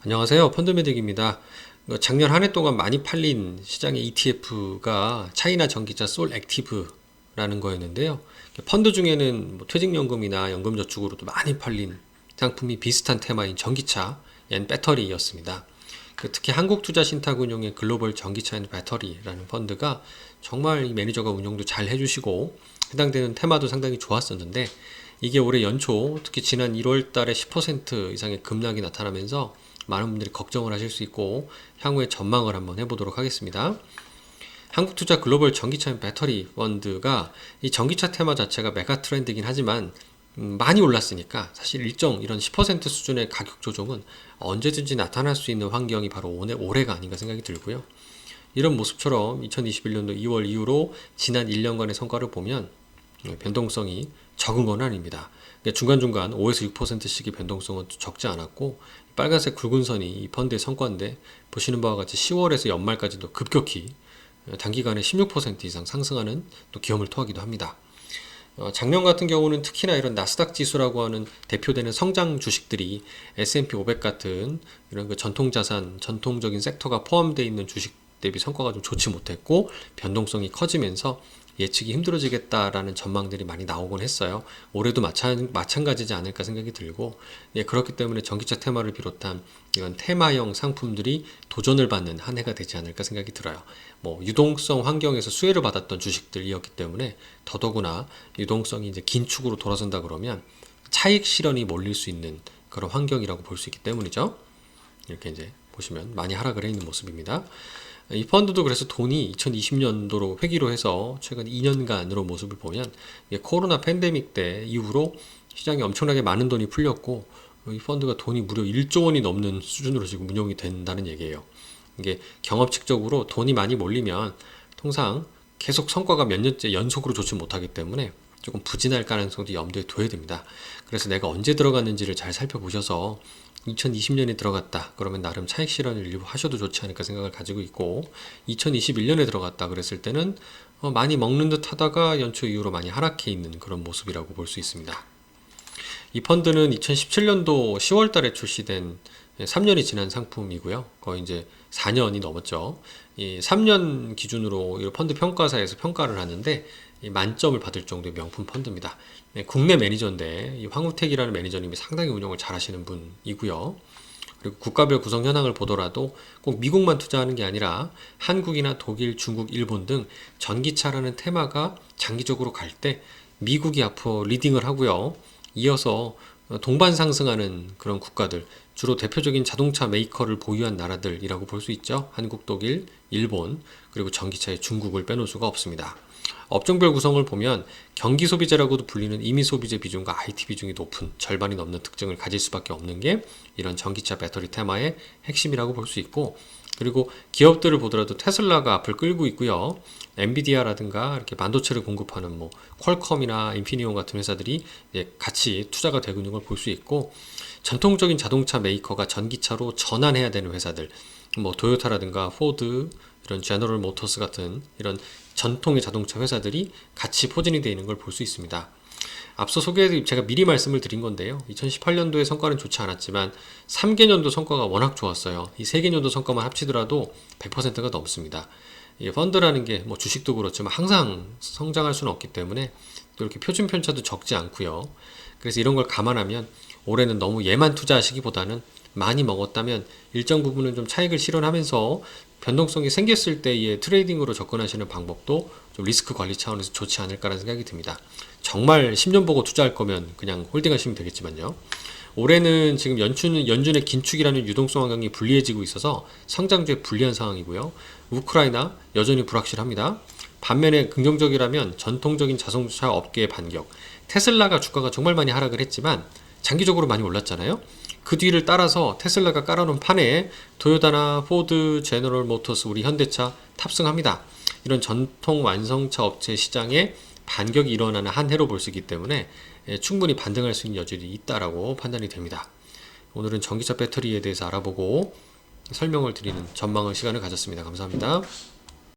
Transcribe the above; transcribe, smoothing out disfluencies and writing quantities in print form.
안녕하세요. 펀드메딕입니다. 작년 한 해 동안 많이 팔린 시장의 ETF가 차이나 전기차 솔 액티브라는 거였는데요. 펀드 중에는 퇴직연금이나 연금저축으로도 많이 팔린 상품이 비슷한 테마인 전기차 앤 배터리였습니다. 특히 한국투자신탁운용의 글로벌 전기차 앤 배터리라는 펀드가 정말 이 매니저가 운용도 잘 해주시고 해당되는 테마도 상당히 좋았었는데, 이게 올해 연초 특히 지난 1월 달에 10% 이상의 급락이 나타나면서 많은 분들이 걱정을 하실 수 있고 향후의 전망을 한번 해보도록 하겠습니다. 한국투자 글로벌 전기차 배터리 펀드가 이 전기차 테마 자체가 메가 트렌드이긴 하지만 많이 올랐으니까 사실 일정 이런 10% 수준의 가격 조정은 언제든지 나타날 수 있는 환경이 바로 올해가 아닌가 생각이 들고요. 이런 모습처럼 2021년도 2월 이후로 지난 1년간의 성과를 보면 변동성이 적은 건 아닙니다. 중간중간 5에서 6%씩의 변동성은 적지 않았고, 빨간색 굵은 선이 이 펀드의 성과인데, 보시는 바와 같이 10월에서 연말까지도 급격히 단기간에 16% 이상 상승하는 또 기염을 토하기도 합니다. 작년 같은 경우는 특히나 이런 나스닥 지수라고 하는 대표되는 성장 주식들이 S&P 500 같은 이런 전통 자산, 전통적인 섹터가 포함되어 있는 주식 대비 성과가 좀 좋지 못했고, 변동성이 커지면서 예측이 힘들어지겠다라는 전망들이 많이 나오곤 했어요. 올해도 마찬가지지 않을까 생각이 들고, 그렇기 때문에 전기차 테마를 비롯한 이런 테마형 상품들이 도전을 받는 한 해가 되지 않을까 생각이 들어요. 유동성 환경에서 수혜를 받았던 주식들이었기 때문에 더더구나 유동성이 이제 긴축으로 돌아선다 그러면 차익 실현이 몰릴 수 있는 그런 환경이라고 볼 수 있기 때문이죠. 이렇게 이제 보시면 많이 하락을 해 있는 모습입니다. 이 펀드도 그래서 돈이 2020년도로 회귀로 해서 최근 2년간으로 모습을 보면 코로나 팬데믹 때 이후로 시장에 엄청나게 많은 돈이 풀렸고, 이 펀드가 돈이 무려 1조 원이 넘는 수준으로 지금 운용이 된다는 얘기예요. 이게 경업칙적으로 돈이 많이 몰리면 통상 계속 성과가 몇 년째 연속으로 좋지 못하기 때문에 조금 부진할 가능성도 염두에 둬야 됩니다. 그래서 내가 언제 들어갔는지를 잘 살펴보셔서 2020년에 들어갔다 그러면 나름 차익 실현을 일부 하셔도 좋지 않을까 생각을 가지고 있고, 2021년에 들어갔다 그랬을 때는 많이 먹는 듯 하다가 연초 이후로 많이 하락해 있는 그런 모습이라고 볼 수 있습니다. 이 펀드는 2017년도 10월 달에 출시된 3년이 지난 상품이고요. 거의 이제 4년이 넘었죠. 이 3년 기준으로 이 펀드 평가사에서 평가를 하는데 만점을 받을 정도의 명품 펀드입니다. 국내 매니저인데 이 황우택이라는 매니저님이 상당히 운영을 잘 하시는 분이고요. 그리고 국가별 구성 현황을 보더라도 꼭 미국만 투자하는 게 아니라 한국이나 독일, 중국, 일본 등 전기차라는 테마가 장기적으로 갈 때 미국이 앞으로 리딩을 하고요. 이어서 동반 상승하는 그런 국가들, 주로 대표적인 자동차 메이커를 보유한 나라들이라고 볼 수 있죠. 한국, 독일, 일본, 그리고 전기차의 중국을 빼놓을 수가 없습니다. 업종별 구성을 보면 경기 소비재라고도 불리는 임의 소비재 비중과 IT 비중이 높은 절반이 넘는 특징을 가질 수밖에 없는 게 이런 전기차 배터리 테마의 핵심이라고 볼 수 있고, 그리고 기업들을 보더라도 테슬라가 앞을 끌고 있고요. 엔비디아라든가 이렇게 반도체를 공급하는 퀄컴이나 인피니온 같은 회사들이 이제 같이 투자가 되고 있는 걸 볼 수 있고, 전통적인 자동차 메이커가 전기차로 전환해야 되는 회사들, 토요타라든가 포드, 이런 제너럴 모터스 같은 이런 전통의 자동차 회사들이 같이 포진이 되어 있는 걸 볼 수 있습니다. 앞서 제가 미리 말씀을 드린 건데요. 2018년도의 성과는 좋지 않았지만 3개년도 성과가 워낙 좋았어요. 이 3개년도 성과만 합치더라도 100%가 넘습니다. 이 펀드라는 게 주식도 그렇지만 항상 성장할 수는 없기 때문에 또 이렇게 표준 편차도 적지 않고요. 그래서 이런 걸 감안하면 올해는 너무 얘만 투자하시기보다는 많이 먹었다면 일정 부분은 좀 차익을 실현하면서 변동성이 생겼을 때의 트레이딩으로 접근하시는 방법도 좀 리스크 관리 차원에서 좋지 않을까라는 생각이 듭니다. 정말 10년 보고 투자할 거면 그냥 홀딩하시면 되겠지만요. 올해는 지금 연준의 긴축이라는 유동성 환경이 불리해지고 있어서 성장주에 불리한 상황이고요. 우크라이나 여전히 불확실합니다. 반면에 긍정적이라면 전통적인 자동차 업계의 반격, 테슬라가 주가가 정말 많이 하락을 했지만 장기적으로 많이 올랐잖아요. 그 뒤를 따라서 테슬라가 깔아놓은 판에 토요타나 포드, 제너럴 모터스, 우리 현대차 탑승합니다. 이런 전통 완성차 업체 시장에 반격이 일어나는 한 해로 볼 수 있기 때문에 충분히 반등할 수 있는 여지가 있다라고 판단이 됩니다. 오늘은 전기차 배터리에 대해서 알아보고 설명을 드리는 전망의 시간을 가졌습니다. 감사합니다.